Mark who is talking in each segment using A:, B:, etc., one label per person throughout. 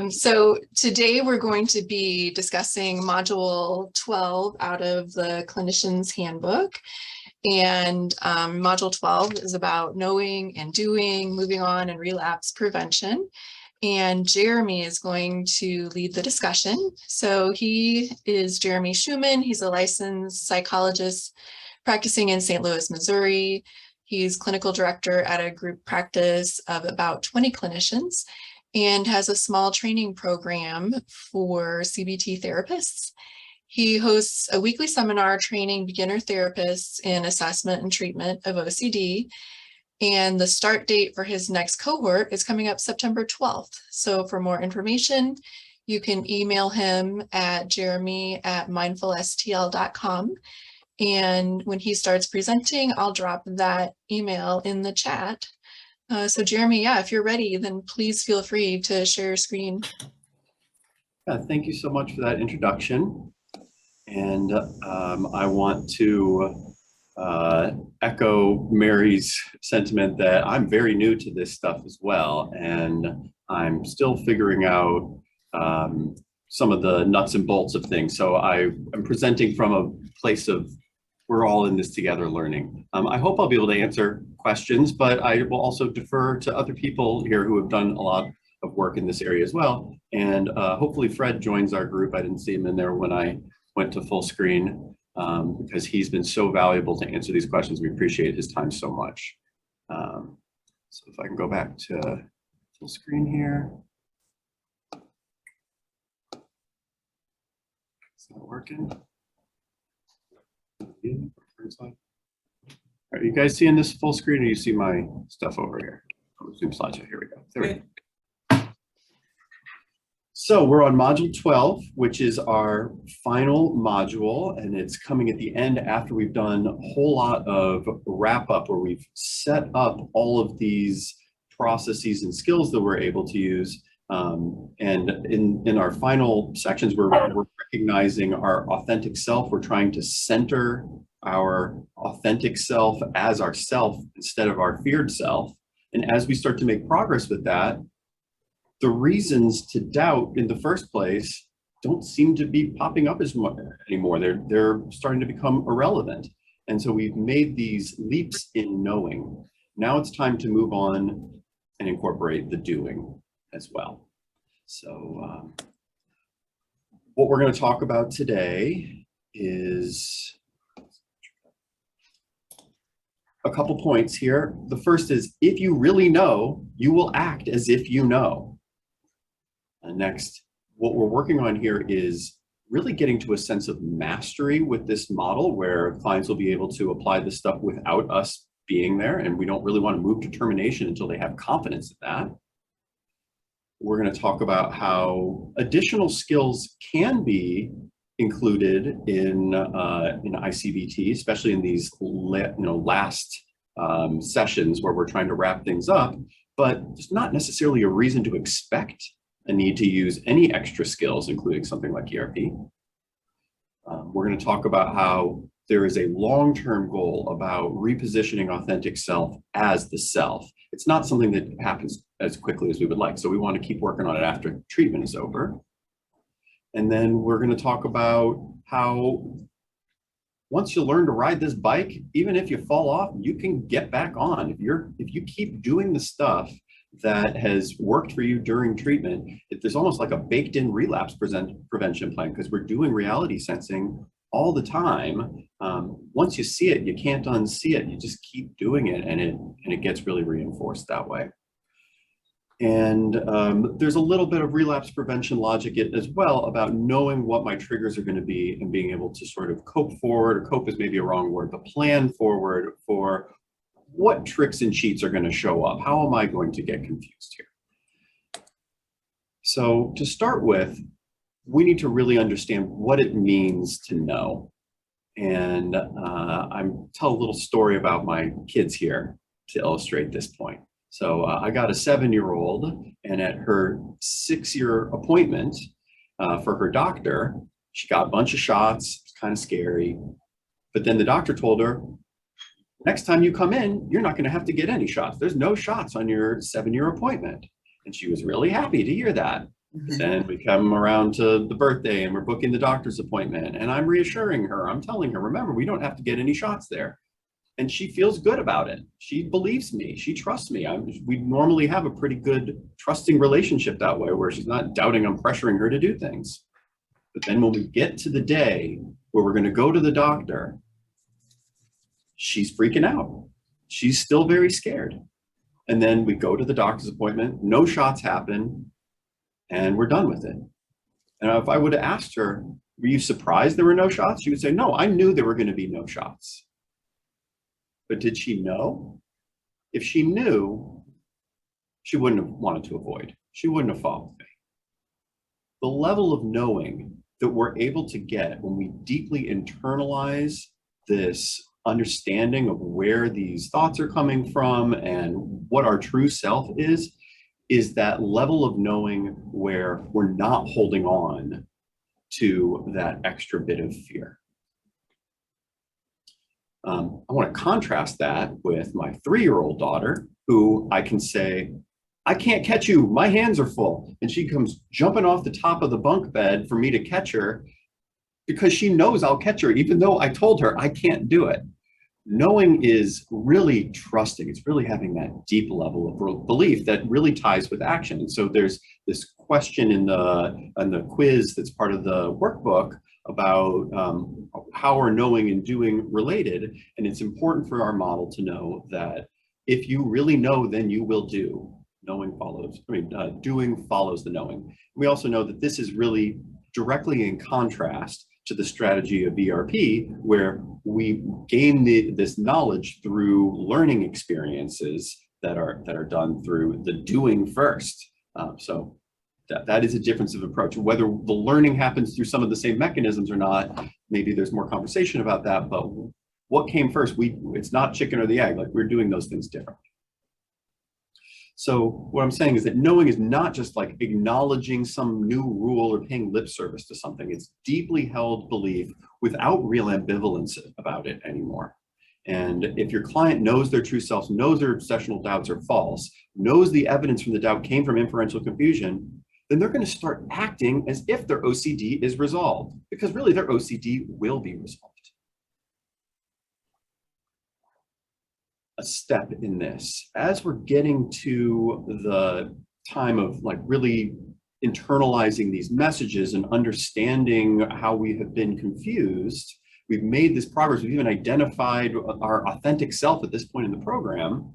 A: So today we're going to be discussing Module 12 out of the Clinician's Handbook. And Module 12 is about knowing and doing, moving on, and relapse prevention. And Jeremy is going to lead the discussion. So he is Jeremy Schuman. He's a licensed psychologist practicing in St. Louis, Missouri. He's clinical director at a group practice of about 20 clinicians and has a small training program for CBT therapists. He hosts a weekly seminar training beginner therapists in assessment and treatment of OCD. And the start date for his next cohort is coming up September 12th. So for more information, you can email him at jeremy@mindfulstl.com. And when he starts presenting, I'll drop that email in the chat. So Jeremy, yeah, if you're ready, then please feel free to share your screen.
B: Yeah, thank you so much for that introduction. And I want to echo Mary's sentiment that I'm very new to this stuff as well, and I'm still figuring out some of the nuts and bolts of things. So I'm presenting from a place of we're all in this together learning. I hope I'll be able to answer questions, but I will also defer to other people here who have done a lot of work in this area as well. And hopefully Fred joins our group. I didn't see him in there when I went to full screen because he's been so valuable to answer these questions. We appreciate his time so much. So if I can go back to full screen here. It's not working. Are you guys seeing this full screen, or you see my stuff over here? Oh, Zoom slideshow. Here we go. There we go. So we're on Module 12, which is our final module, and it's coming at the end after we've done a whole lot of wrap up where we've set up all of these processes and skills that we're able to use. And in our final sections, we're recognizing our authentic self. We're trying to center our authentic self as ourself instead of our feared self. And as we start to make progress with that, the reasons to doubt in the first place don't seem to be popping up as much anymore. They're starting to become irrelevant. And so we've made these leaps in knowing. Now it's time to move on and incorporate the doing as well. So what we're going to talk about today is a couple points here. The first is, if you really know, you will act as if you know. And next, what we're working on here is really getting to a sense of mastery with this model where clients will be able to apply this stuff without us being there, and we don't really want to move to termination until they have confidence in that. We're going to talk about how additional skills can be included in I-CBT, especially in these last sessions where we're trying to wrap things up, but there's not necessarily a reason to expect a need to use any extra skills, including something like ERP. We're going to talk about how there is a long-term goal about repositioning authentic self as the self. It's not something that happens as quickly as we would like, so we want to keep working on it after treatment is over. And then we're going to talk about how once you learn to ride this bike, even if you fall off, you can get back on. If you keep doing the stuff that has worked for you during treatment, there's almost like a baked-in relapse prevention plan, because we're doing reality sensing all the time. Once you see it, you can't unsee it. You just keep doing it, and it gets really reinforced that way. And there's a little bit of relapse prevention logic as well about knowing what my triggers are going to be and being able to sort of cope forward, or cope is maybe a wrong word, but plan forward for what tricks and cheats are going to show up. How am I going to get confused here? So to start with, we need to really understand what it means to know. And I'll tell a little story about my kids here to illustrate this point. So I got a 7-year-old, and at her 6-year appointment for her doctor, she got a bunch of shots. It's kind of scary. But then the doctor told her, next time you come in, you're not going to have to get any shots. There's no shots on your 7-year appointment. And she was really happy to hear that. Then we come around to the birthday and we're booking the doctor's appointment, and I'm reassuring her, I'm telling her, remember, we don't have to get any shots there. And she feels good about it. She believes me. She trusts me. We normally have a pretty good trusting relationship that way, where she's not doubting I'm pressuring her to do things. But then when we get to the day where we're going to go to the doctor, she's freaking out. She's still very scared. And then we go to the doctor's appointment, no shots happen, and we're done with it. And if I would have asked her, were you surprised there were no shots? She would say, no, I knew there were going to be no shots. But did she know? If she knew, she wouldn't have wanted to avoid. She wouldn't have fought with me. The level of knowing that we're able to get when we deeply internalize this understanding of where these thoughts are coming from and what our true self is that level of knowing where we're not holding on to that extra bit of fear. I want to contrast that with my 3-year-old daughter, who I can say, I can't catch you, my hands are full. And she comes jumping off the top of the bunk bed for me to catch her because she knows I'll catch her, even though I told her I can't do it. Knowing is really trusting. It's really having that deep level of belief that really ties with action. And so there's this question in the quiz that's part of the workbook about how are knowing and doing related. And it's important for our model to know that if you really know, then you will do. Doing follows the knowing. We also know that this is really directly in contrast to the strategy of ERP, where we gain this knowledge through learning experiences that are done through the doing first. So that is a difference of approach. Whether the learning happens through some of the same mechanisms or not, maybe there's more conversation about that, but what came first? It's not chicken or the egg, like we're doing those things differently. So what I'm saying is that knowing is not just like acknowledging some new rule or paying lip service to something. It's deeply held belief without real ambivalence about it anymore. And if your client knows their true self, knows their obsessional doubts are false, knows the evidence from the doubt came from inferential confusion, then they're going to start acting as if their OCD is resolved, because really their OCD will be resolved. A step in this, as we're getting to the time of like really internalizing these messages and understanding how we have been confused, we've made this progress, we've even identified our authentic self at this point in the program.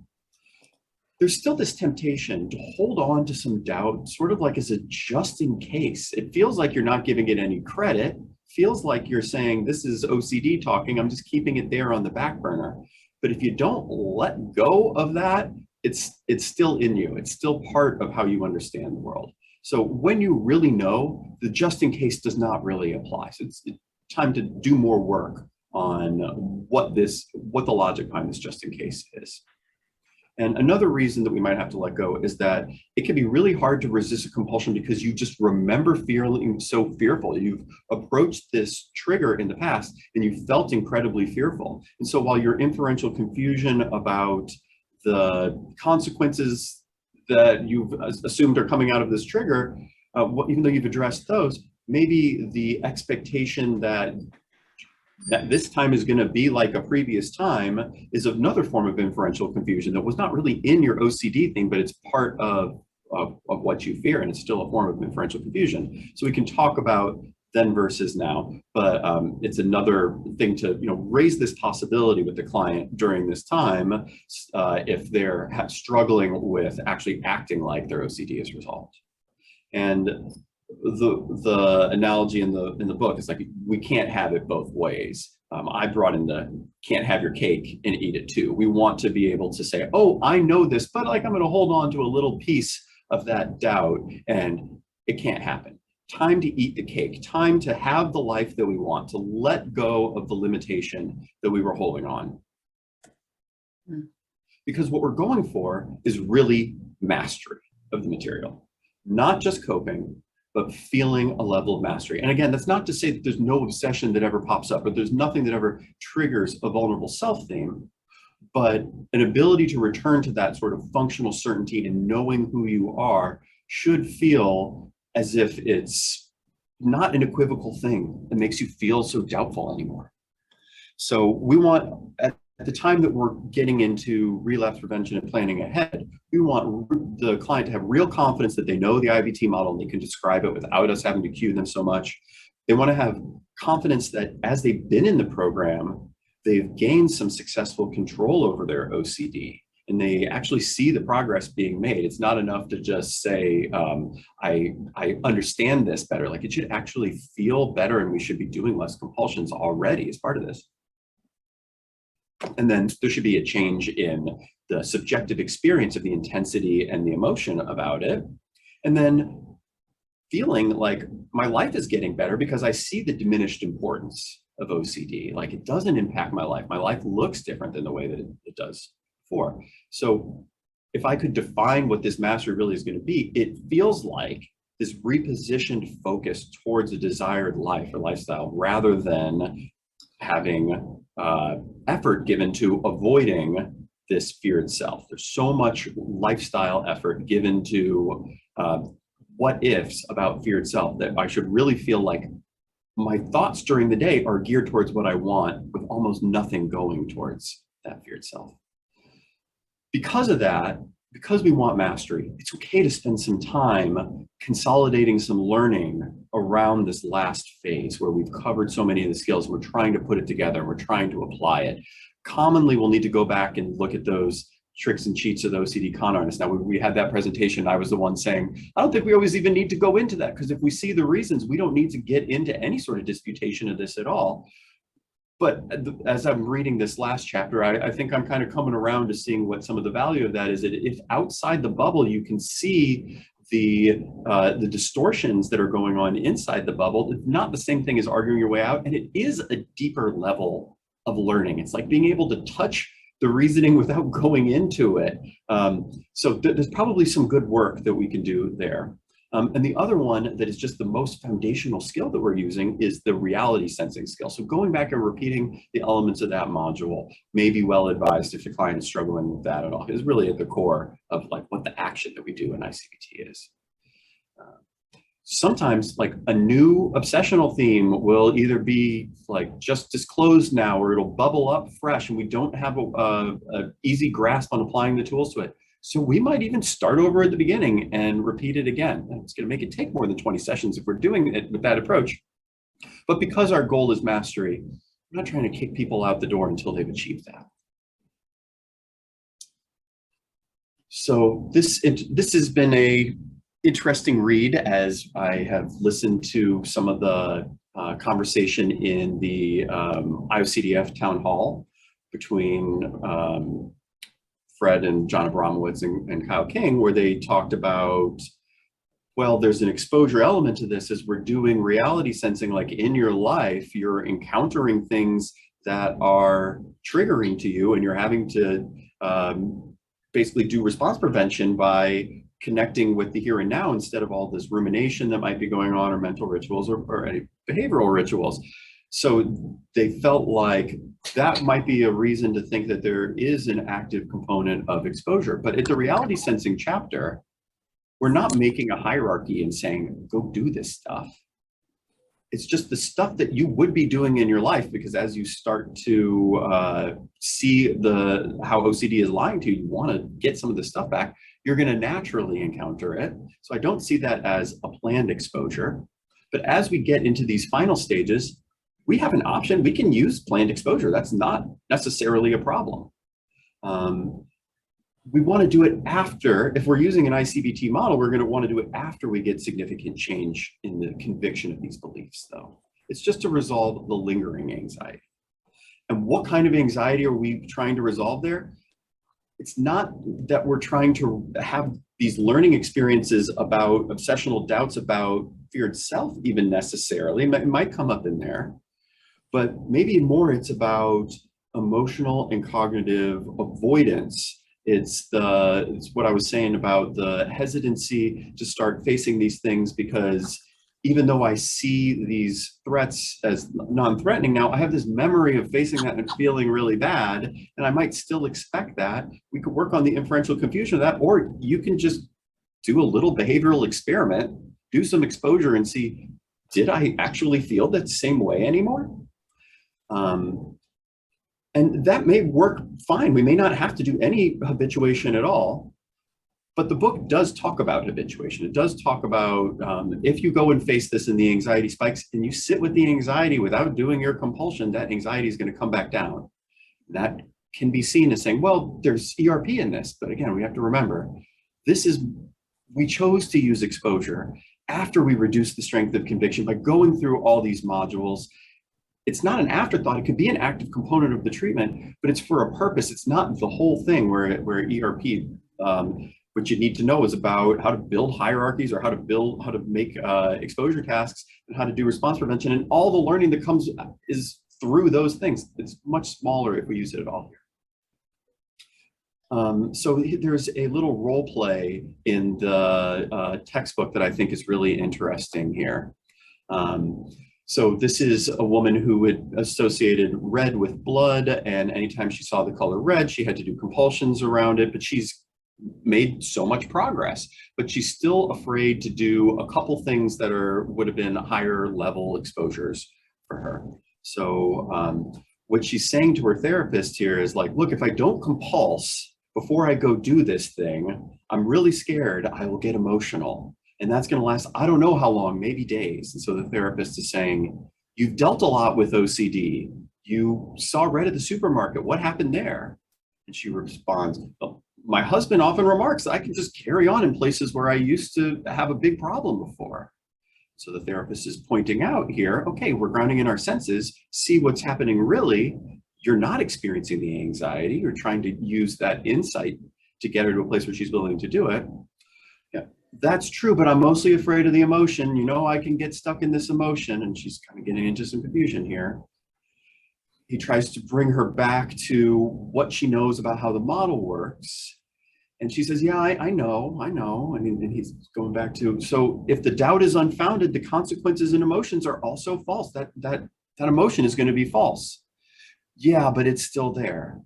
B: There's still this temptation to hold on to some doubt, sort of like as a just in case. It feels like you're not giving it any credit, feels like you're saying, this is OCD talking, I'm just keeping it there on the back burner. But if you don't let go of that, it's still in you. It's still part of how you understand the world. So when you really know, the just in case does not really apply. So it's time to do more work on what the logic behind this just in case is. And another reason that we might have to let go is that it can be really hard to resist a compulsion because you just remember feeling so fearful. You've approached this trigger in the past and you felt incredibly fearful. And so while your inferential confusion about the consequences that you've assumed are coming out of this trigger, even though you've addressed those, maybe the expectation that this time is going to be like a previous time is another form of inferential confusion that was not really in your OCD thing, but it's part of what you fear, and it's still a form of inferential confusion. So we can talk about then versus now, but it's another thing to raise this possibility with the client during this time if they're struggling with actually acting like their OCD is resolved. And the analogy in the book is like, we can't have it both ways. I brought in the can't have your cake and eat it too. We want to be able to say, oh, I know this, but like I'm going to hold on to a little piece of that doubt, and it can't happen. Time to eat the cake, time to have the life that we want, to let go of the limitation that we were holding on. Because what we're going for is really mastery of the material, not just coping, but feeling a level of mastery. And again, that's not to say that there's no obsession that ever pops up, but there's nothing that ever triggers a vulnerable self theme, but an ability to return to that sort of functional certainty and knowing who you are should feel as if it's not an equivocal thing that makes you feel so doubtful anymore. So we want, at the time that we're getting into relapse prevention and planning ahead, we want the client to have real confidence that they know the IBT model and they can describe it without us having to cue them so much. They want to have confidence that as they've been in the program, they've gained some successful control over their OCD, and they actually see the progress being made. It's not enough to just say, I understand this better. Like, it should actually feel better, and we should be doing less compulsions already as part of this. And then there should be a change in the subjective experience of the intensity and the emotion about it. And then feeling like my life is getting better because I see the diminished importance of OCD. Like, it doesn't impact my life. My life looks different than the way that it does before. So if I could define what this mastery really is going to be, it feels like this repositioned focus towards a desired life or lifestyle rather than having effort given to avoiding this feared self. There's so much lifestyle effort given to what ifs about feared self that I should really feel like my thoughts during the day are geared towards what I want with almost nothing going towards that feared self. Because of that, because we want mastery, it's okay to spend some time consolidating some learning around this last phase where we've covered so many of the skills. We're trying to put it together. We're trying to apply it. Commonly, we'll need to go back and look at those tricks and cheats of the OCD con artists. Now, we had that presentation. I was the one saying, I don't think we always even need to go into that, because if we see the reasons, we don't need to get into any sort of disputation of this at all. But as I'm reading this last chapter, I think I'm kind of coming around to seeing what some of the value of that is. That if outside the bubble, you can see the distortions that are going on inside the bubble, it's not the same thing as arguing your way out. And it is a deeper level of learning. It's like being able to touch the reasoning without going into it. So there's probably some good work that we can do there. And the other one that is just the most foundational skill that we're using is the reality sensing skill. So going back and repeating the elements of that module may be well advised if the client is struggling with that at all. It's really at the core of like what the action that we do in I-CBT is. Sometimes like a new obsessional theme will either be like just disclosed now, or it'll bubble up fresh and we don't have a easy grasp on applying the tools to it. So we might even start over at the beginning and repeat it again. And it's going to make it take more than 20 sessions if we're doing it with that approach. But because our goal is mastery, I'm not trying to kick people out the door until they've achieved that. So this has been a interesting read as I have listened to some of the conversation in the IOCDF town hall between Fred and John Abramowitz and Kyle King, where they talked about, well, there's an exposure element to this as we're doing reality sensing. Like in your life, you're encountering things that are triggering to you, and you're having to basically do response prevention by connecting with the here and now instead of all this rumination that might be going on, or mental rituals, or any behavioral rituals. So they felt like that might be a reason to think that there is an active component of exposure. But at the reality sensing chapter, we're not making a hierarchy and saying, go do this stuff. It's just the stuff that you would be doing in your life, because as you start to see how OCD is lying to you, you want to get some of the stuff back, you're going to naturally encounter it. So I don't see that as a planned exposure. But as we get into these final stages, we have an option. We can use planned exposure. That's not necessarily a problem. We want to do it after. If we're using an I-CBT model, we're going to want to do it after we get significant change in the conviction of these beliefs, though. It's just to resolve the lingering anxiety. And what kind of anxiety are we trying to resolve there? It's not that we're trying to have these learning experiences about obsessional doubts about feared self even necessarily. It might come up in there. But maybe more it's about emotional and cognitive avoidance. It's what I was saying about the hesitancy to start facing these things, because even though I see these threats as non-threatening now, I have this memory of facing that and feeling really bad, and I might still expect that. We could work on the inferential confusion of that, or you can just do a little behavioral experiment do some exposure and see, did I actually feel that same way anymore? And that may work fine. We may not have to do any habituation at all, but the book does talk about habituation. It does talk about if you go and face this and the anxiety spikes and you sit with the anxiety without doing your compulsion, that anxiety is going to come back down. That can be seen as saying, well, there's ERP in this. But again, we have to remember, we chose to use exposure after we reduced the strength of conviction by going through all these modules. It's not an afterthought. It could be an active component of the treatment, but it's for a purpose. It's not the whole thing where ERP, what you need to know is about how to build hierarchies or how to make exposure tasks and how to do response prevention. And all the learning that comes is through those things. It's much smaller if we use it at all here. So there's a little role play in the textbook that I think is really interesting here. So this is a woman who had associated red with blood, and anytime she saw the color red, she had to do compulsions around it, but she's made so much progress, but she's still afraid to do a couple things that would have been higher level exposures for her. So what she's saying to her therapist here is like, look, if I don't compulse before I go do this thing, I'm really scared I will get emotional. And that's going to last, I don't know how long, maybe days. And so the therapist is saying, you've dealt a lot with OCD. You saw red at the supermarket. What happened there? And she responds, well, my husband often remarks that I can just carry on in places where I used to have a big problem before. So the therapist is pointing out here, okay, we're grounding in our senses, see what's happening really. You're not experiencing the anxiety. You're trying to use that insight to get her to a place where she's willing to do it. Yeah, that's true, but I'm mostly afraid of the emotion. You know, I can get stuck in this emotion, and she's kind of getting into some confusion here. He tries to bring her back to what she knows about how the model works. And she says, yeah, I know. And he's going back to, so if the doubt is unfounded, the consequences and emotions are also false. That emotion is going to be false. Yeah, but it's still there.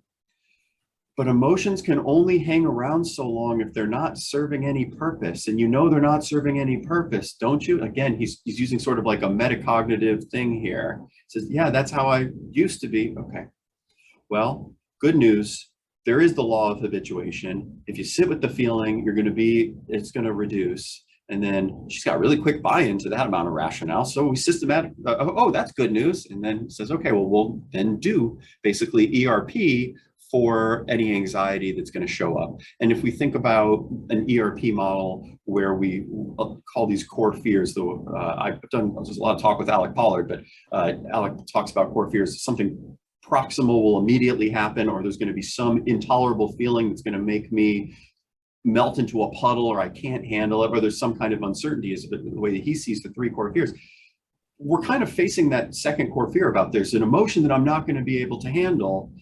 B: But emotions can only hang around so long if they're not serving any purpose. And you know they're not serving any purpose, don't you? Again, he's using sort of like a metacognitive thing here. He says, yeah, that's how I used to be. Okay. Well, good news. There is the law of habituation. If you sit with the feeling, it's going to reduce. And then she's got really quick buy-in to that amount of rationale. So we that's good news. And then says, okay, well, we'll then do basically ERP for any anxiety that's going to show up. And if we think about an ERP model where we call these core fears, though there's a lot of talk with Alec Pollard, but Alec talks about core fears, something proximal will immediately happen, or there's going to be some intolerable feeling that's going to make me melt into a puddle, or I can't handle it, or there's some kind of uncertainty is the way that he sees the three core fears. We're kind of facing that second core fear about there's an emotion that I'm not going to be able to handle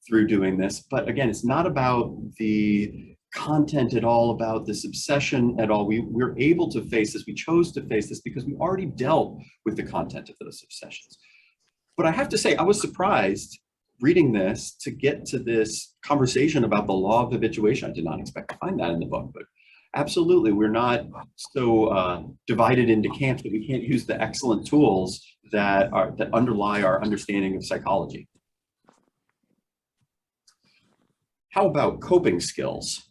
B: through doing this. But again, it's not about the content at all, about this obsession at all. We're able to face this. We chose to face this because we already dealt with the content of those obsessions. But I have to say, I was surprised reading this to get to this conversation about the law of habituation. I did not expect to find that in the book, but absolutely, we're not so divided into camps that we can't use the excellent tools that underlie our understanding of psychology. How about coping skills?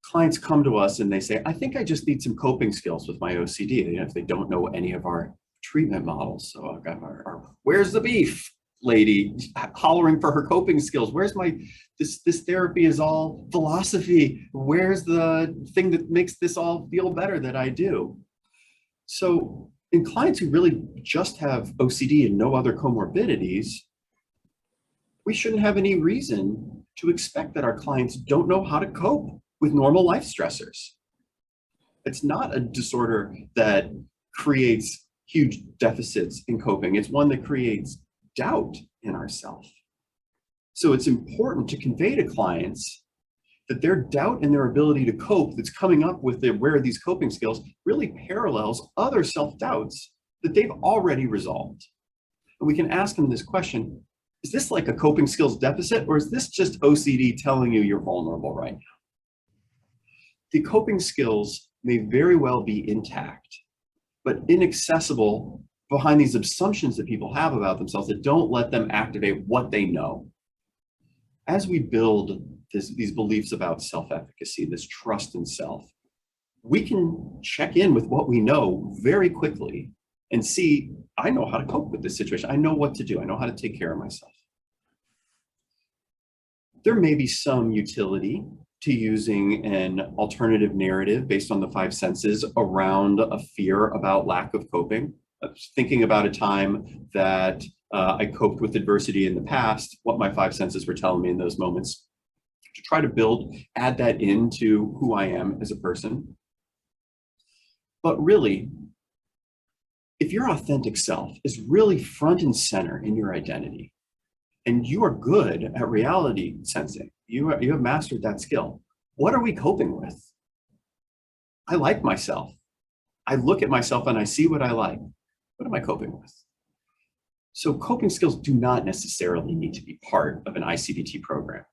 B: Clients come to us and they say, I think I just need some coping skills with my OCD. If they don't know any of our treatment models. So I've got our where's the beef lady hollering for her coping skills. Where's this therapy is all philosophy. Where's the thing that makes this all feel better that I do? So in clients who really just have OCD and no other comorbidities, we shouldn't have any reason to expect that our clients don't know how to cope with normal life stressors. It's not a disorder that creates huge deficits in coping. It's one that creates doubt in ourselves. So it's important to convey to clients that their doubt in their ability to cope that's coming up with where these coping skills really parallels other self-doubts that they've already resolved. And we can ask them this question, is this like a coping skills deficit, or is this just OCD telling you you're vulnerable right now? The coping skills may very well be intact, but inaccessible behind these assumptions that people have about themselves that don't let them activate what they know. As we build these beliefs about self-efficacy, this trust in self, we can check in with what we know very quickly and see, I know how to cope with this situation. I know what to do. I know how to take care of myself. There may be some utility to using an alternative narrative based on the five senses around a fear about lack of coping. Thinking about a time that I coped with adversity in the past, what my five senses were telling me in those moments, to try to add that into who I am as a person. But really, if your authentic self is really front and center in your identity, and you are good at reality sensing, you have mastered that skill, what are we coping with? I like myself. I look at myself and I see what I like. What am I coping with? So coping skills do not necessarily need to be part of an I-CBT program.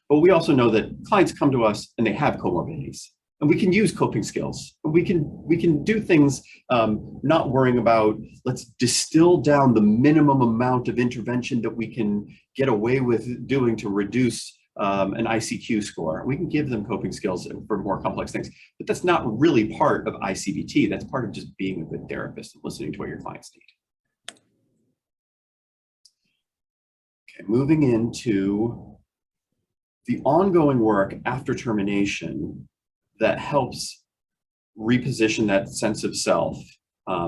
B: But we also know that clients come to us and they have comorbidities, and we can use coping skills. We can do things not worrying about, let's distill down the minimum amount of intervention that we can get away with doing to reduce an ICQ score. We can give them coping skills for more complex things, but that's not really part of I-CBT. That's part of just being a good therapist and listening to what your clients need. Okay, moving into the ongoing work after termination that helps reposition that sense of self,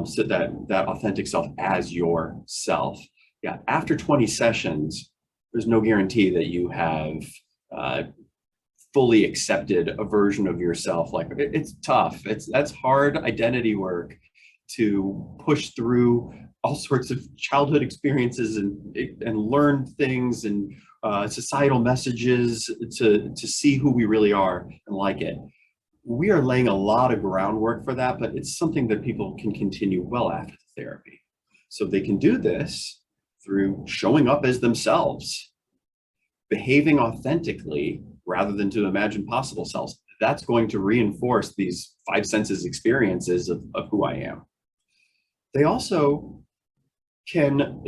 B: so that authentic self as yourself. Yeah, after 20 sessions, there's no guarantee that you have fully accepted a version of yourself. Like, it's tough. That's hard identity work to push through all sorts of childhood experiences and learn things and societal messages to see who we really are and like it. We are laying a lot of groundwork for that, but it's something that people can continue well after the therapy. So they can do this through showing up as themselves, behaving authentically rather than to imagine possible selves. That's going to reinforce these five senses experiences of who I am. They also can,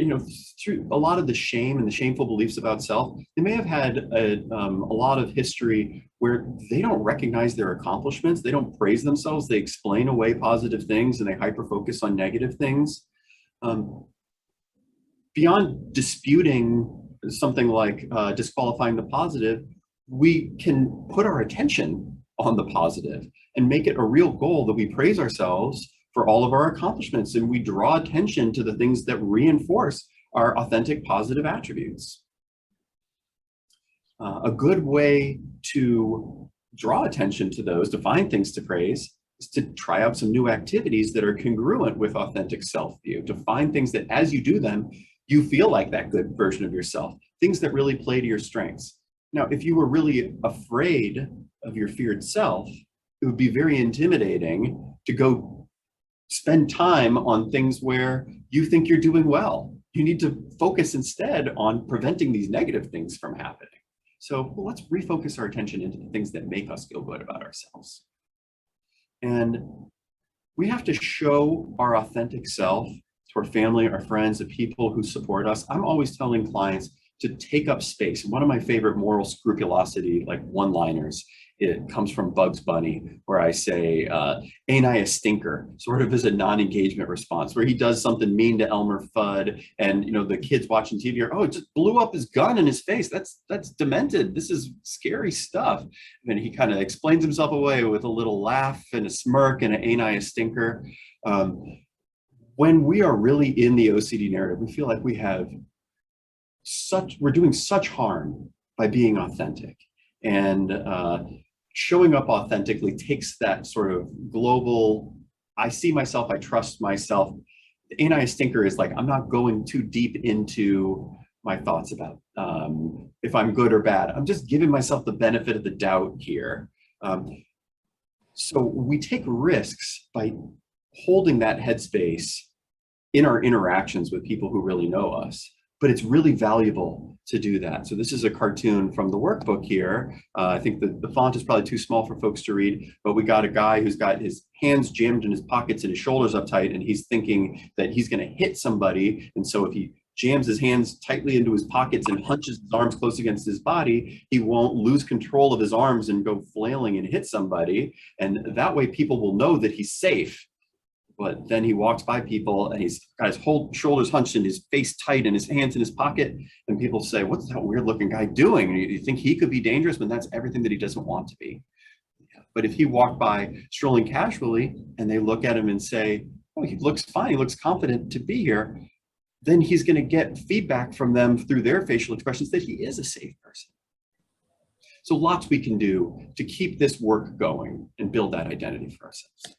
B: through a lot of the shame and the shameful beliefs about self, they may have had a lot of history where they don't recognize their accomplishments, they don't praise themselves, they explain away positive things and they hyper-focus on negative things. Beyond disputing something like disqualifying the positive, we can put our attention on the positive and make it a real goal that we praise ourselves for all of our accomplishments, and we draw attention to the things that reinforce our authentic positive attributes. A good way to draw attention to those, to find things to praise, is to try out some new activities that are congruent with authentic self-view, to find things that as you do them, you feel like that good version of yourself, things that really play to your strengths. Now, if you were really afraid of your feared self, it would be very intimidating to go spend time on things where you think you're doing well. You need to focus instead on preventing these negative things from happening. So let's refocus our attention into the things that make us feel good about ourselves. And we have to show our authentic self to our family, our friends, the people who support us. I'm always telling clients to take up space. One of my favorite moral scrupulosity, like one-liners, it comes from Bugs Bunny, where I say, ain't I a stinker, sort of as a non-engagement response, where he does something mean to Elmer Fudd, and the kids watching TV are, oh, it just blew up his gun in his face. That's demented. This is scary stuff. And he kind of explains himself away with a little laugh and a smirk and an ain't I a stinker. When we are really in the OCD narrative, we feel like we're doing such harm by being authentic. And showing up authentically takes that sort of global, I see myself, I trust myself. The ain't I a stinker is like, I'm not going too deep into my thoughts about if I'm good or bad. I'm just giving myself the benefit of the doubt here. So we take risks by holding that headspace in our interactions with people who really know us. but it's really valuable to do that. So this is a cartoon from the workbook here. I think the font is probably too small for folks to read, but we got a guy who's got his hands jammed in his pockets and his shoulders uptight, and he's thinking that he's going to hit somebody. And so if he jams his hands tightly into his pockets and hunches his arms close against his body, he won't lose control of his arms and go flailing and hit somebody. And that way people will know that he's safe. But then he walks by people and he's got his whole shoulders hunched and his face tight and his hands in his pocket. And people say, what's that weird looking guy doing? You think he could be dangerous when that's everything that he doesn't want to be. But if he walked by strolling casually and they look at him and say, oh, he looks fine, he looks confident to be here, then he's going to get feedback from them through their facial expressions that he is a safe person. So lots we can do to keep this work going and build that identity for ourselves.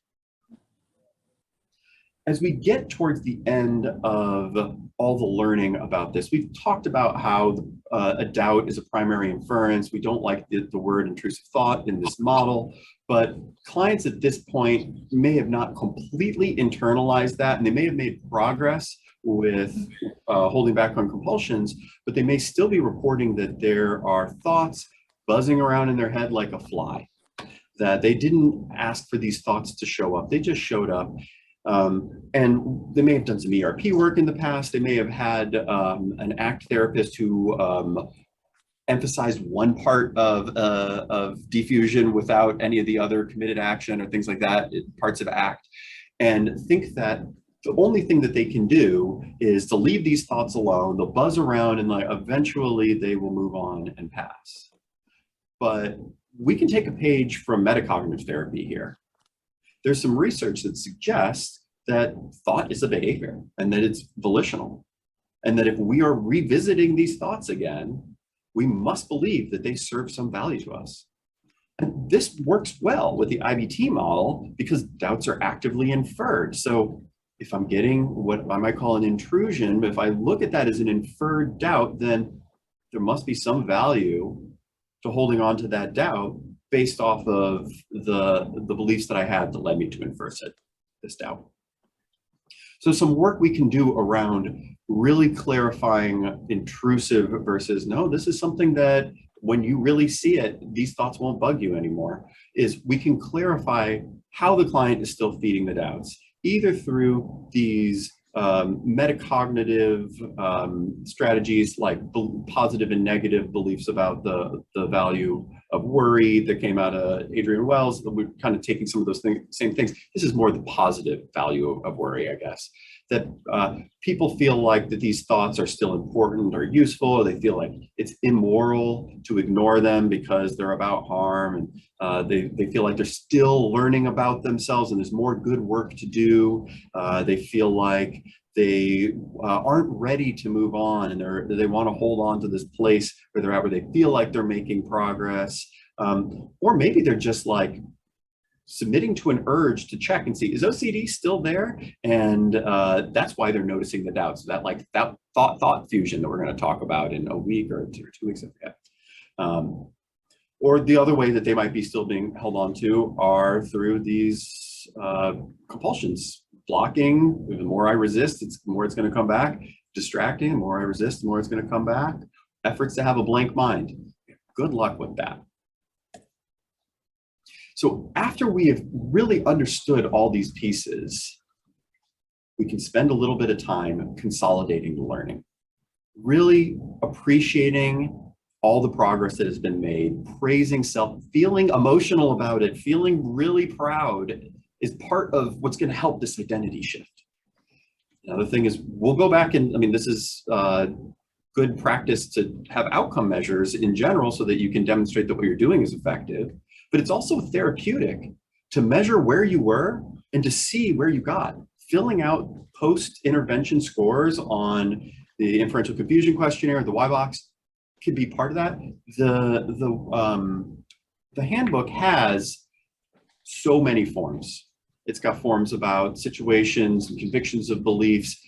B: As we get towards the end of all the learning about this, we've talked about how a doubt is a primary inference. We don't like the word intrusive thought in this model, but clients at this point may have not completely internalized that, and they may have made progress with holding back on compulsions, but they may still be reporting that there are thoughts buzzing around in their head like a fly, that they didn't ask for these thoughts to show up, they just showed up. And they may have done some ERP work in the past. They may have had an ACT therapist who emphasized one part of diffusion without any of the other committed action or things like that, parts of ACT, and think that the only thing that they can do is to leave these thoughts alone. They'll buzz around and like eventually they will move on and pass. But we can take a page from metacognitive therapy here. There's some research that suggests that thought is a behavior and that it's volitional. And that if we are revisiting these thoughts again, we must believe that they serve some value to us. And this works well with the IBT model because doubts are actively inferred. So if I'm getting what I might call an intrusion, if I look at that as an inferred doubt, then there must be some value to holding on to that doubt based off of the beliefs that I had that led me to infer this doubt. So some work we can do around really clarifying intrusive versus no, this is something that when you really see it, these thoughts won't bug you anymore, is we can clarify how the client is still feeding the doubts, either through these metacognitive strategies like positive and negative beliefs about the value of worry that came out of Adrian Wells. We're kind of taking some of those same things. This is more the positive value of worry, I guess. That people feel like that these thoughts are still important or useful, or they feel like it's immoral to ignore them because they're about harm, and they feel like they're still learning about themselves and there's more good work to do. They feel like they aren't ready to move on, and they want to hold on to this place where they're at, where they feel like they're making progress. Or maybe they're just like submitting to an urge to check and see, is OCD still there? And that's why they're noticing the doubts, that like that thought fusion that we're going to talk about in a week or 2 weeks. Or the other way that they might be still being held on to are through these compulsions. Blocking, the more I resist, the more it's going to come back. Distracting, the more I resist, the more it's going to come back. Efforts to have a blank mind. Good luck with that. So after we have really understood all these pieces, we can spend a little bit of time consolidating the learning, really appreciating all the progress that has been made, praising self, feeling emotional about it, feeling really proud is part of what's going to help this identity shift. Another thing is we'll go back and, I mean, this is good practice to have outcome measures in general so that you can demonstrate that what you're doing is effective, but it's also therapeutic to measure where you were and to see where you got. Filling out post-intervention scores on the inferential confusion questionnaire, the Y box, could be part of that. The handbook has so many forms. It's got forms about situations and convictions of beliefs.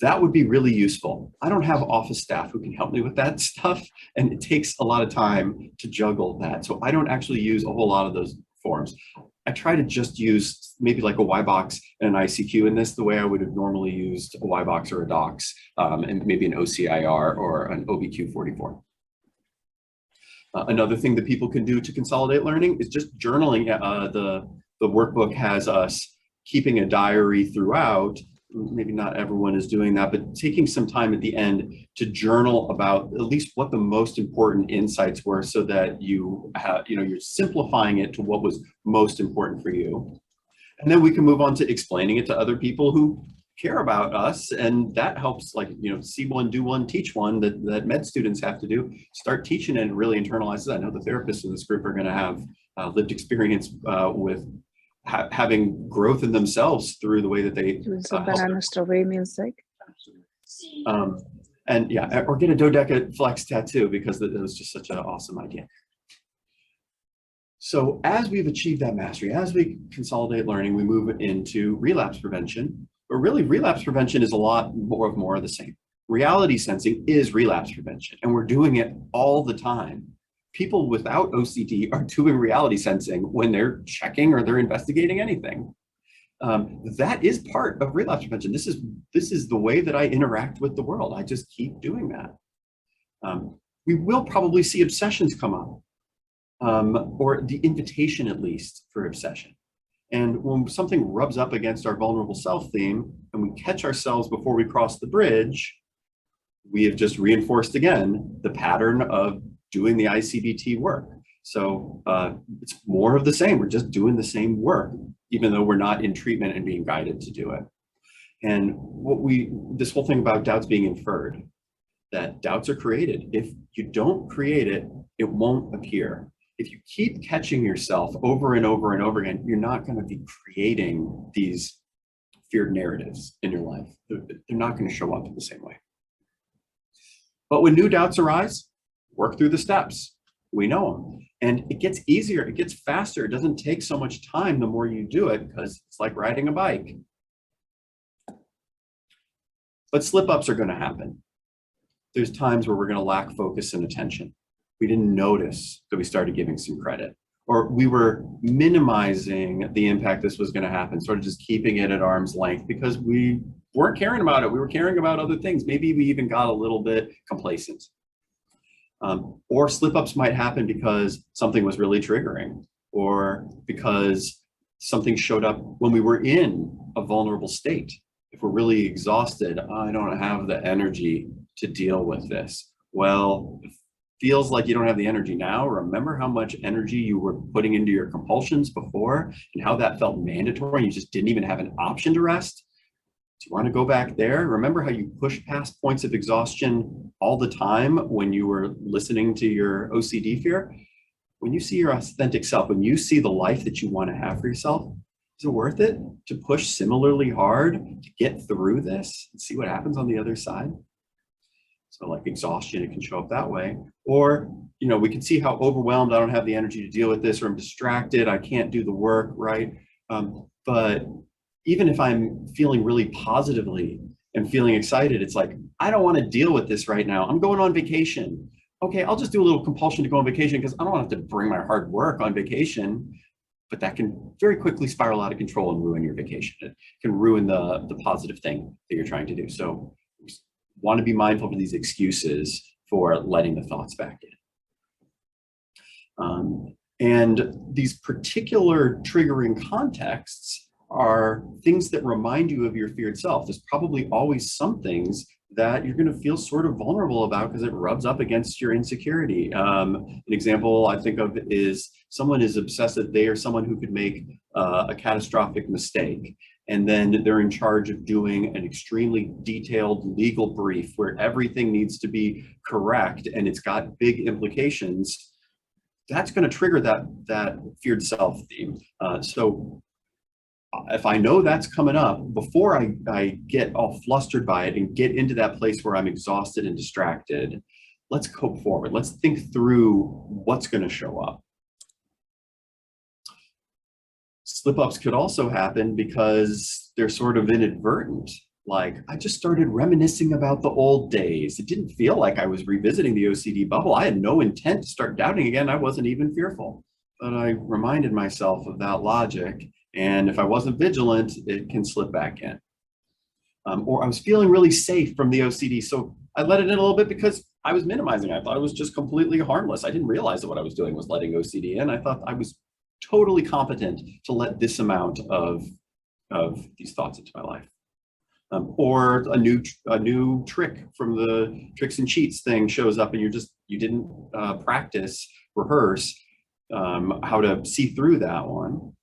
B: That would be really useful. I don't have office staff who can help me with that stuff, and it takes a lot of time to juggle that. So I don't actually use a whole lot of those forms. I try to just use maybe like a Y box and an ICQ in this, the way I would have normally used a Y box or a docs, and maybe an OCIR or an OBQ44. Another thing that people can do to consolidate learning is just journaling. The workbook has us keeping a diary throughout. Maybe not everyone is doing that, but taking some time at the end to journal about at least what the most important insights were, so that you have, you're simplifying it to what was most important for you. And then we can move on to explaining it to other people who care about us, and that helps, like, see one, do one, teach one, that med students have to do. Start teaching it and really internalize it. I know the therapists in this group are going to have lived experience with having growth in themselves through the way that they
C: banana strawberry music.
B: And yeah, or get a dodeca flex tattoo, because it was just such an awesome idea. So as we've achieved that mastery, as we consolidate learning, we move into relapse prevention. But really, relapse prevention is a lot more of the same. Reality sensing is relapse prevention, and we're doing it all the time. People without OCD are doing reality sensing when they're checking or they're investigating anything. That is part of relapse prevention. This is the way that I interact with the world. I just keep doing that. We will probably see obsessions come up, or the invitation at least for obsession. And when something rubs up against our vulnerable self theme and we catch ourselves before we cross the bridge, we have just reinforced again the pattern of doing the I-CBT work. So it's more of the same. We're just doing the same work, even though we're not in treatment and being guided to do it. And this whole thing about doubts being inferred, that doubts are created. If you don't create it, it won't appear. If you keep catching yourself over and over and over again, you're not going to be creating these feared narratives in your life. They're not going to show up in the same way. But when new doubts arise, work through the steps. We know them. And it gets easier, it gets faster. It doesn't take so much time the more you do it, because it's like riding a bike. But slip-ups are going to happen. There's times where we're going to lack focus and attention. We didn't notice that we started giving some credit, or we were minimizing the impact this was going to happen, sort of just keeping it at arm's length because we weren't caring about it. We were caring about other things. Maybe we even got a little bit complacent. Or slip-ups might happen because something was really triggering, or because something showed up when we were in a vulnerable state. If we're really exhausted, I don't have the energy to deal with this. Well, it feels like you don't have the energy now. Remember how much energy you were putting into your compulsions before and how that felt mandatory and you just didn't even have an option to rest? Do you want to go back there? Remember how you pushed past points of exhaustion all the time when you were listening to your OCD fear? When you see your authentic self, when you see the life that you want to have for yourself, is it worth it to push similarly hard to get through this and see what happens on the other side? So like exhaustion, it can show up that way. Or, we can see how overwhelmed, I don't have the energy to deal with this, or I'm distracted, I can't do the work, right? But even if I'm feeling really positively and feeling excited, it's like, I don't want to deal with this right now. I'm going on vacation. Okay, I'll just do a little compulsion to go on vacation because I don't want to have to bring my hard work on vacation. But that can very quickly spiral out of control and ruin your vacation. It can ruin the positive thing that you're trying to do. So want to be mindful of these excuses for letting the thoughts back in. And these particular triggering contexts are things that remind you of your feared self. There's probably always some things that you're going to feel sort of vulnerable about because it rubs up against your insecurity. An example I think of is someone is obsessive. They are someone who could make a catastrophic mistake, and then they're in charge of doing an extremely detailed legal brief where everything needs to be correct and it's got big implications. That's going to trigger that feared self theme. So if I know that's coming up, before I get all flustered by it and get into that place where I'm exhausted and distracted, let's cope forward. Let's think through what's going to show up. Slip-ups could also happen because they're sort of inadvertent. Like, I just started reminiscing about the old days. It didn't feel like I was revisiting the OCD bubble. I had no intent to start doubting again. I wasn't even fearful. but I reminded myself of that logic. And if I wasn't vigilant, it can slip back in. Or I was feeling really safe from the OCD. So I let it in a little bit because I was minimizing it. I thought it was just completely harmless. I didn't realize that what I was doing was letting OCD in. I thought I was totally competent to let this amount of these thoughts into my life. Or a new trick from the tricks and cheats thing shows up, and you didn't practice, rehearse how to see through that one.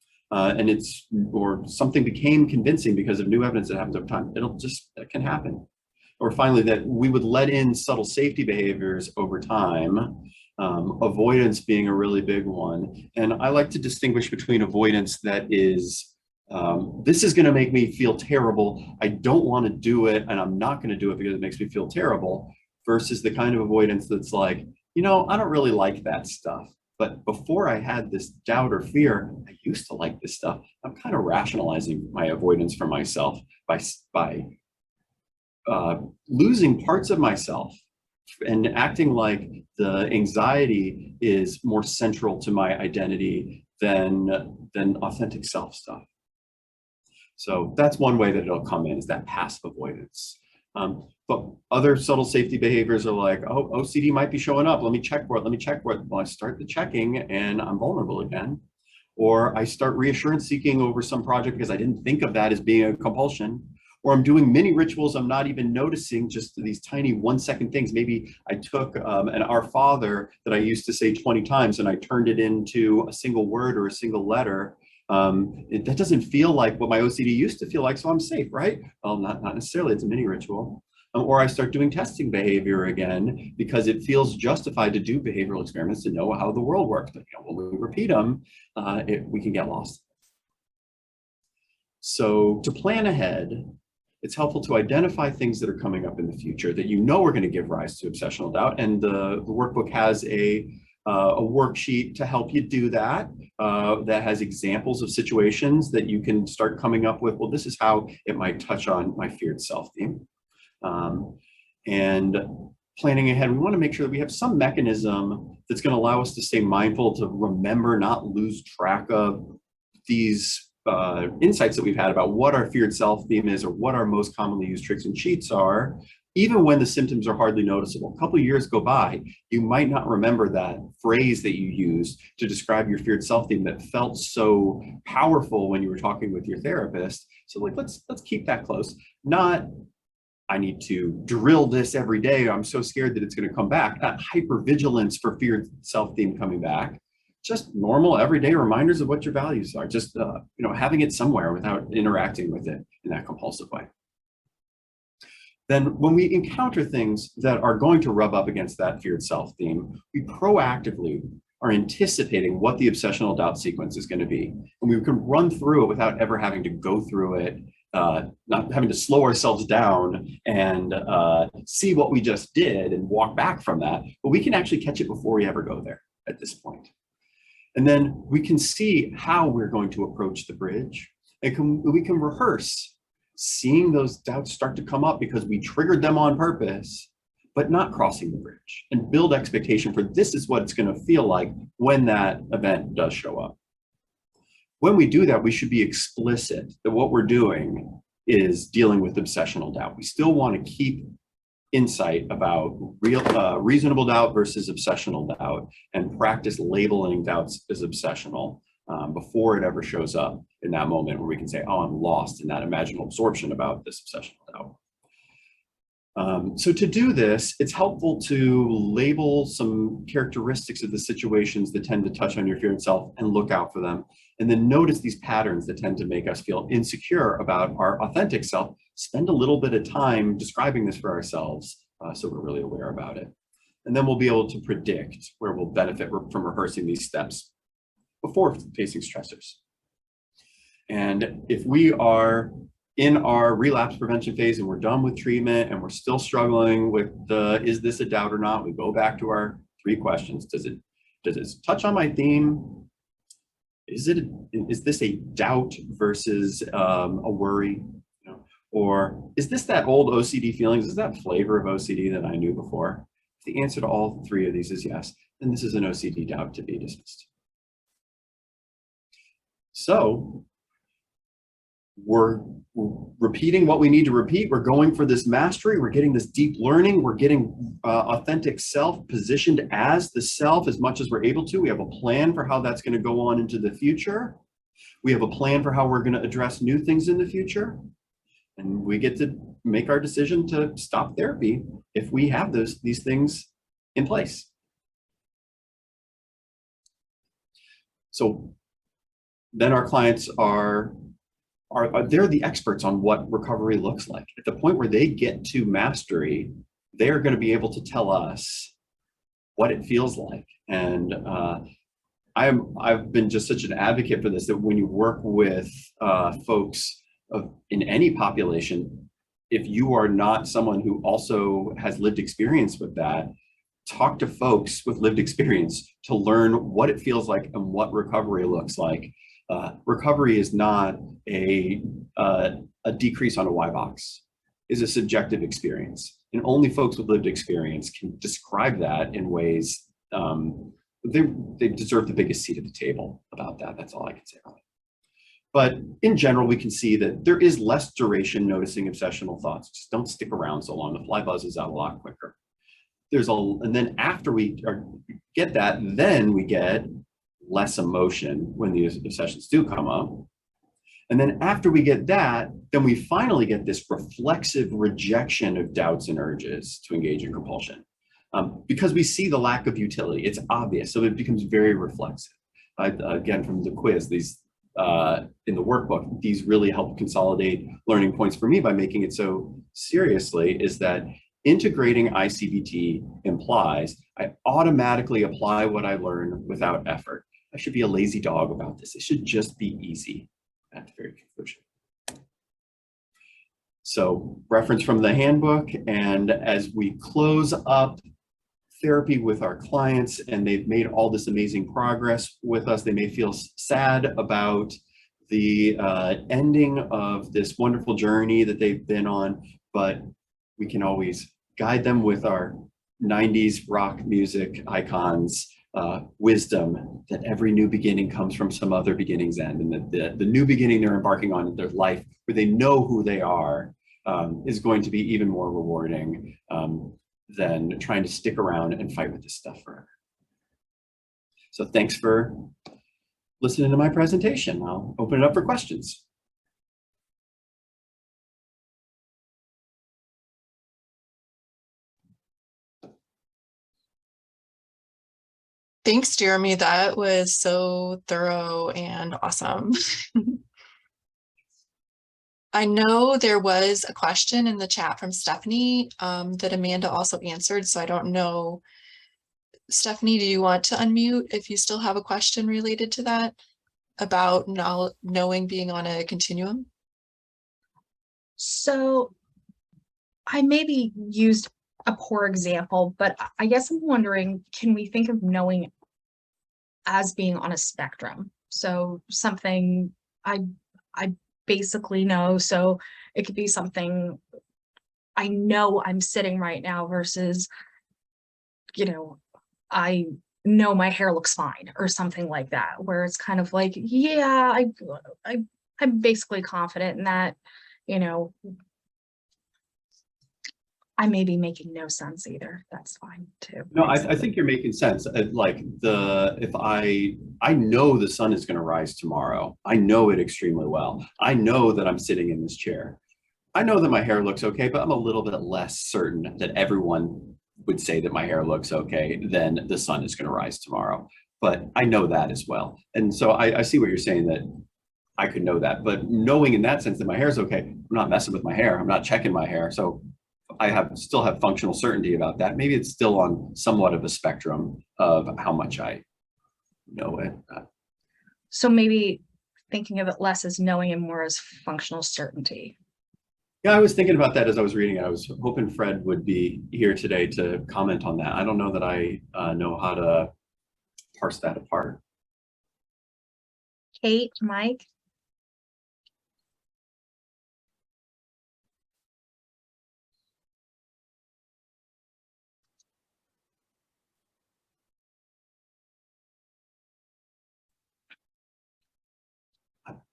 B: Or something became convincing because of new evidence that happens over time. That can happen. Or finally, that we would let in subtle safety behaviors over time, avoidance being a really big one. And I like to distinguish between avoidance that is, this is gonna make me feel terrible, I don't wanna do it, and I'm not gonna do it because it makes me feel terrible, versus the kind of avoidance that's like, I don't really like that stuff. But before I had this doubt or fear, I used to like this stuff. I'm kind of rationalizing my avoidance for myself by losing parts of myself and acting like the anxiety is more central to my identity than authentic self stuff. So that's one way that it'll come in, is that passive avoidance. But other subtle safety behaviors are like, oh, OCD might be showing up. Let me check for it. Well, I start the checking and I'm vulnerable again. Or I start reassurance seeking over some project because I didn't think of that as being a compulsion. Or I'm doing mini rituals I'm not even noticing, just these tiny 1-second things. Maybe I took an Our Father that I used to say 20 times and I turned it into a single word or a single letter. That doesn't feel like what my OCD used to feel like, so I'm safe, right? Well, not necessarily, it's a mini ritual. Or I start doing testing behavior again because it feels justified to do behavioral experiments to know how the world works. But when we repeat them, we can get lost. So to plan ahead, it's helpful to identify things that are coming up in the future that are going to give rise to obsessional doubt. And the workbook has a worksheet to help you do that, that has examples of situations that you can start coming up with. Well, this is how it might touch on my feared self theme. And planning ahead, we want to make sure that we have some mechanism that's going to allow us to stay mindful, to remember, not lose track of these insights that we've had about what our feared self theme is, or what our most commonly used tricks and cheats are, even when the symptoms are hardly noticeable. A couple of years go by, you might not remember that phrase that you used to describe your feared self theme that felt so powerful when you were talking with your therapist. So like, let's keep that close. Not, I need to drill this every day, I'm so scared that it's going to come back. Not hypervigilance for feared self theme coming back. Just normal everyday reminders of what your values are. Just having it somewhere without interacting with it in that compulsive way. Then when we encounter things that are going to rub up against that feared self theme, we proactively are anticipating what the obsessional doubt sequence is going to be. And we can run through it without ever having to go through it, not having to slow ourselves down and see what we just did and walk back from that. But we can actually catch it before we ever go there at this point. And then we can see how we're going to approach the bridge. And we can rehearse seeing those doubts start to come up because we triggered them on purpose, but not crossing the bridge, and build expectation for this is what it's going to feel like when that event does show up. When we do that, we should be explicit that what we're doing is dealing with obsessional doubt. We still want to keep insight about reasonable doubt versus obsessional doubt, and practice labeling doubts as obsessional before it ever shows up in that moment where we can say, oh, I'm lost in that imaginal absorption about this obsessional doubt. So to do this, it's helpful to label some characteristics of the situations that tend to touch on your feared self and look out for them. And then notice these patterns that tend to make us feel insecure about our authentic self. Spend a little bit of time describing this for ourselves so we're really aware about it. And then we'll be able to predict where we'll benefit from rehearsing these steps before facing stressors. And if we are in our relapse prevention phase and we're done with treatment and we're still struggling with is this a doubt or not, we go back to our 3 questions. Does it touch on my theme? Is this a doubt versus a worry? Or is this that old OCD feelings? Is that flavor of OCD that I knew before? If the answer to all 3 of these is yes, then this is an OCD doubt to be dismissed. So we're repeating what we need to repeat. We're going for this mastery. We're getting this deep learning. We're getting authentic self positioned as the self as much as we're able to. We have a plan for how that's going to go on into the future. We have a plan for how we're going to address new things in the future. And we get to make our decision to stop therapy if we have these things in place. So then our clients are they're the experts on what recovery looks like. At the point where they get to mastery, they're going to be able to tell us what it feels like. And I've been just such an advocate for this, that when you work with folks in any population, if you are not someone who also has lived experience with that, talk to folks with lived experience to learn what it feels like and what recovery looks like. Recovery is not a decrease on a Y box, is a subjective experience. And only folks with lived experience can describe that in ways they deserve the biggest seat at the table about that. That's all I can say about it. But in general, we can see that there is less duration noticing obsessional thoughts. Just don't stick around so long. The fly buzzes out a lot quicker. And then after we get that, then we get less emotion when the obsessions do come up. And then after we get that, then we finally get this reflexive rejection of doubts and urges to engage in compulsion. Because we see the lack of utility. It's obvious, so it becomes very reflexive. Again, from the quiz, these in the workbook, these really help consolidate learning points for me by making it so seriously, is that integrating I-CBT implies I automatically apply what I learn without effort. I should be a lazy dog about this. It should just be easy. At the very conclusion. So reference from the handbook, and as we close up therapy with our clients and they've made all this amazing progress with us, they may feel sad about the ending of this wonderful journey that they've been on, but we can always guide them with our 90s rock music icons, wisdom that every new beginning comes from some other beginning's end, and that the new beginning they're embarking on in their life, where they know who they are, is going to be even more rewarding than trying to stick around and fight with this stuff forever. So thanks for listening to my presentation. I'll open it up for questions.
A: Thanks, Jeremy. That was so thorough and awesome. I know there was a question in the chat from Stephanie that Amanda also answered, so I don't know. Stephanie, do you want to unmute if you still have a question related to that about knowing being on a continuum?
D: So I maybe used a poor example, but I guess I'm wondering, can we think of knowing as being on a spectrum? So something I basically know, so it could be something I know I'm sitting right now versus, you know, I know my hair looks fine or something like that, where it's kind of like, yeah, I'm basically confident in that, you know, I may be making no sense either. That's fine too.
B: No, I think you're making sense. Like if I know the sun is going to rise tomorrow. I know it extremely well. I know that I'm sitting in this chair. I know that my hair looks okay, but I'm a little bit less certain that everyone would say that my hair looks okay than the sun is going to rise tomorrow. But I know that as well. And so I see what you're saying, that I could know that, but knowing in that sense that my hair is okay, I'm not messing with my hair. I'm not checking my hair. So I still have functional certainty about that. Maybe it's still on somewhat of a spectrum of how much I know it.
D: So maybe thinking of it less as knowing and more as functional certainty.
B: Yeah, I was thinking about that as I was reading it. I was hoping Fred would be here today to comment on that. I don't know that I know how to parse that apart.
D: Kate, Mike?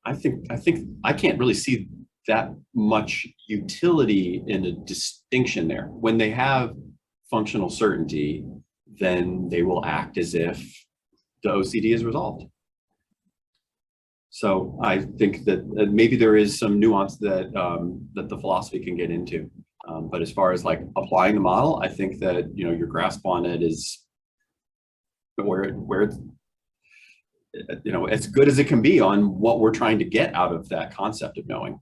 B: I think I can't really see that much utility in a distinction there. When they have functional certainty, then they will act as if the OCD is resolved. So I think that maybe there is some nuance that that the philosophy can get into. But as far as like applying the model, I think that, you know, your grasp on it is where it's, you know, as good as it can be on what we're trying to get out of that concept of knowing.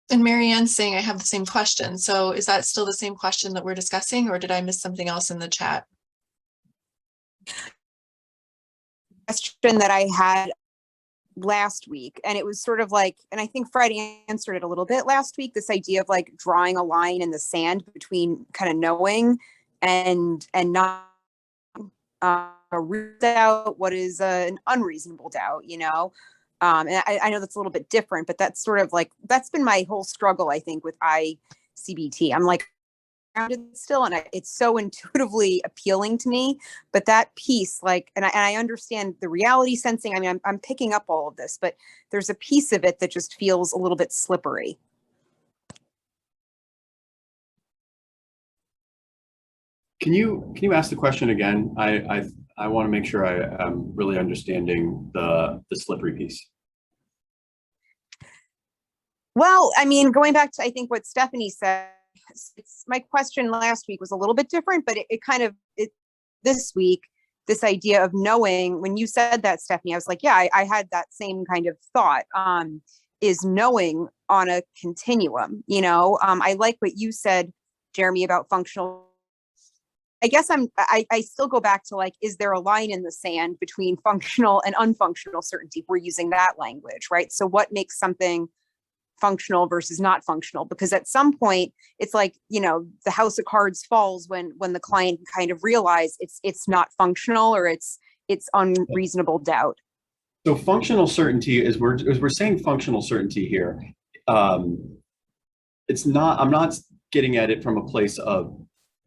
A: And Marianne's saying I have the same question. So is that still the same question that we're discussing, or did I miss something else in the chat?
E: Question that I had last week, and it was sort of like, and I think Fred answered it a little bit last week, this idea of like drawing a line in the sand between kind of knowing and not a real doubt, what is an unreasonable doubt, you know? And I know that's a little bit different, but that's sort of like, that's been my whole struggle, I think, with I-CBT. I'm like, still, and it's so intuitively appealing to me, but that piece, like, and I understand the reality sensing. I mean, I'm picking up all of this, but there's a piece of it that just feels a little bit slippery.
B: Can you ask the question again? I want to make sure I'm really understanding the slippery piece.
E: Well, I mean, going back to, I think, what Stephanie said, my question last week was a little bit different, but it kind of, this week, this idea of knowing, when you said that, Stephanie, I was like, yeah, I had that same kind of thought, is knowing on a continuum, you know? I like what you said, Jeremy, about functional. I guess I still go back to like, is there a line in the sand between functional and unfunctional certainty if we're using that language, right? So what makes something functional versus not functional? Because at some point it's like, you know, the house of cards falls when the client kind of realize it's not functional, or it's unreasonable doubt.
B: So functional certainty is, we're saying functional certainty here. It's not, I'm not getting at it from a place of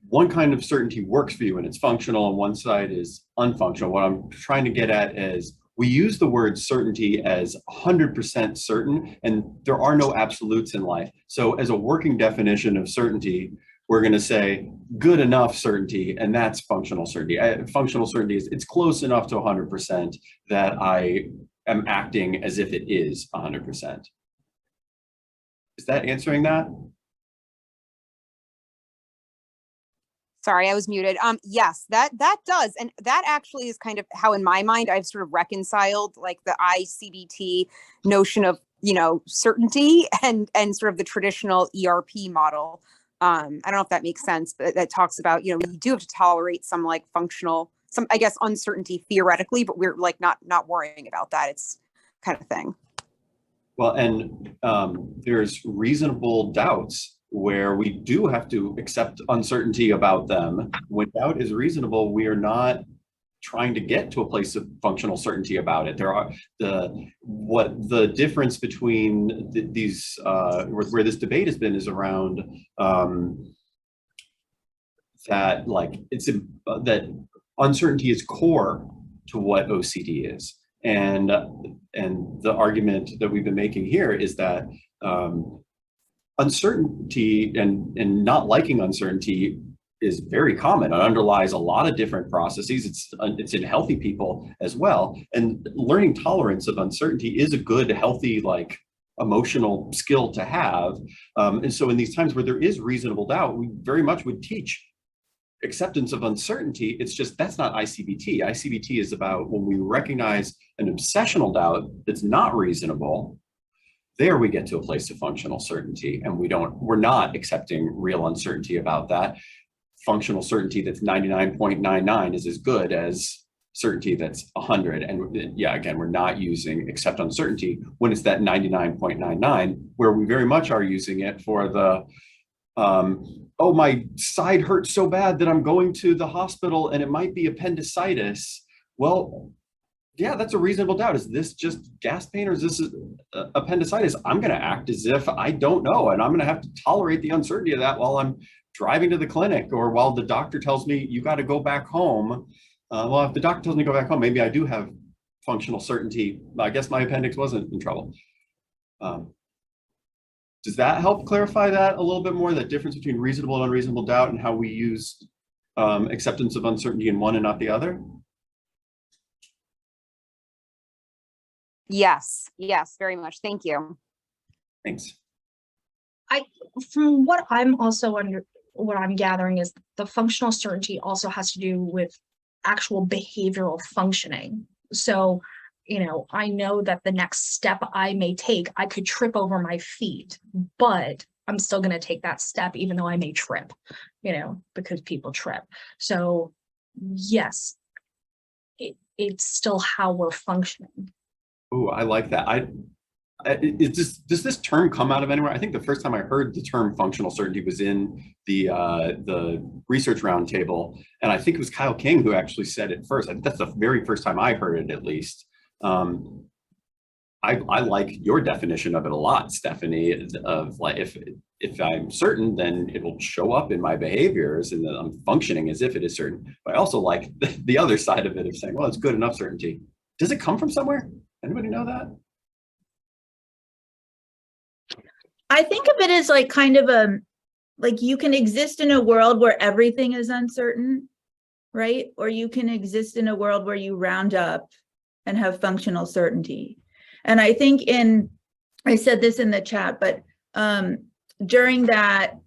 B: one kind of certainty works for you and it's functional and one side is unfunctional. What I'm trying to get at is, we use the word certainty as 100% certain, and there are no absolutes in life. So as a working definition of certainty, we're going to say good enough certainty, and that's functional certainty. Functional certainty is, it's close enough to 100% that I am acting as if it is 100%. Is that answering that?
E: Sorry, I was muted. Yes, that does. And that actually is kind of how, in my mind, I've sort of reconciled like the I-CBT notion of, you know, certainty and sort of the traditional ERP model. I don't know if that makes sense, but that talks about, you know, you do have to tolerate some like functional, some, I guess, uncertainty theoretically, but we're like not worrying about that. It's kind of thing.
B: Well, and there's reasonable doubts where we do have to accept uncertainty about them. When doubt is reasonable, we are not trying to get to a place of functional certainty about it. There are the difference between these where this debate has been is around that, like, it's that uncertainty is core to what OCD is, and the argument that we've been making here is that uncertainty and not liking uncertainty is very common. It underlies a lot of different processes. It's in healthy people as well. And learning tolerance of uncertainty is a good, healthy, like, emotional skill to have. And so in these times where there is reasonable doubt, we very much would teach acceptance of uncertainty. It's just, that's not I-CBT. I-CBT is about when we recognize an obsessional doubt that's not reasonable. There we get to a place of functional certainty, and we're not accepting real uncertainty about that. Functional certainty that's 99.99 is as good as certainty that's 100. And yeah, again, we're not using accept uncertainty when it's that 99.99, where we very much are using it for the, oh, my side hurts so bad that I'm going to the hospital and it might be appendicitis. Well, yeah, that's a reasonable doubt. Is this just gas pain or is this appendicitis? I'm going to act as if I don't know, and I'm going to have to tolerate the uncertainty of that while I'm driving to the clinic, or while the doctor tells me you got to go back home. Well, if the doctor tells me to go back home, maybe I do have functional certainty. I guess my appendix wasn't in trouble. Does that help clarify that a little bit more, that difference between reasonable and unreasonable doubt and how we use acceptance of uncertainty in one and not the other?
E: Yes, very much. Thank you.
B: Thanks.
D: From what I'm gathering is the functional certainty also has to do with actual behavioral functioning. So, I know that the next step I may take, I could trip over my feet, but I'm still going to take that step, even though I may trip, because people trip. So yes, it's still how we're functioning.
B: Oh, I like that. Does this term come out of anywhere? I think the first time I heard the term functional certainty was in the research roundtable, and I think it was Kyle King who actually said it first. I think that's the very first time I heard it, at least. I like your definition of it a lot, Stephanie. Of like, if I'm certain, then it will show up in my behaviors, and that I'm functioning as if it is certain. But I also like the other side of it of saying, well, it's good enough certainty. Does it come from somewhere? Anybody know that?
F: I think of it as like kind of like you can exist in a world where everything is uncertain, right? Or you can exist in a world where you round up and have functional certainty. And I think I said this in the chat, but during that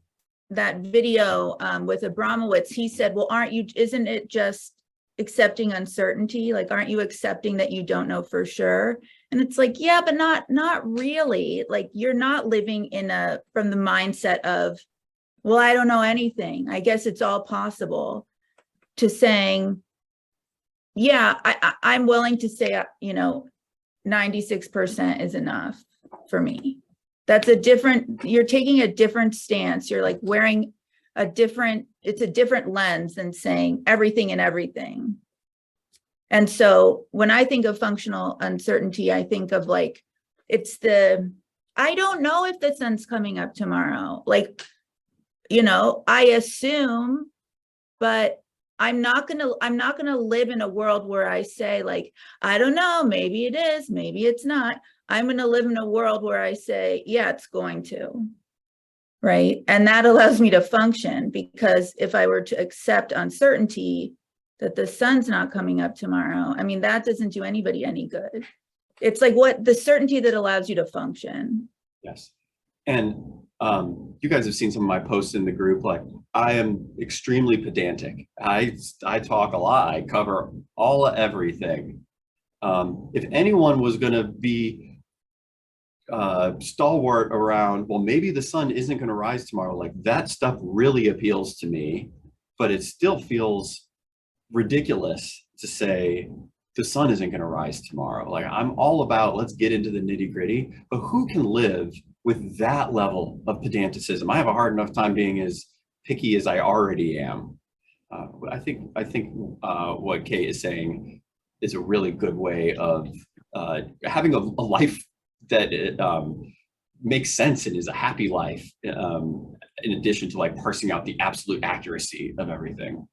F: video with Abramowitz, he said, well, isn't it just accepting uncertainty? Like, aren't you accepting that you don't know for sure? And it's like, yeah, but not really. Like, you're not living from the mindset of, well, I don't know anything, I guess it's all possible, to saying, yeah, I'm willing to say, 96% is enough for me. You're taking a different stance. You're like wearing it's a different lens than saying everything and everything. And so when I think of functional uncertainty, I think of like, I don't know if the sun's coming up tomorrow. Like, I assume, but I'm not gonna live in a world where I say like, I don't know, maybe it is, maybe it's not. I'm gonna live in a world where I say, yeah, it's going to. Right. And that allows me to function, because if I were to accept uncertainty that the sun's not coming up tomorrow, I mean, that doesn't do anybody any good. It's like the certainty that allows you to function.
B: Yes. And you guys have seen some of my posts in the group. Like, I am extremely pedantic. I talk a lot. I cover all of everything. If anyone was going to be stalwart around, well, maybe the sun isn't going to rise tomorrow, like, that stuff really appeals to me, but it still feels ridiculous to say the sun isn't going to rise tomorrow. Like, I'm all about, let's get into the nitty gritty, but who can live with that level of pedanticism? I have a hard enough time being as picky as I already am. I think what Kate is saying is a really good way of having a life that makes sense and is a happy life, in addition to like parsing out the absolute accuracy of everything.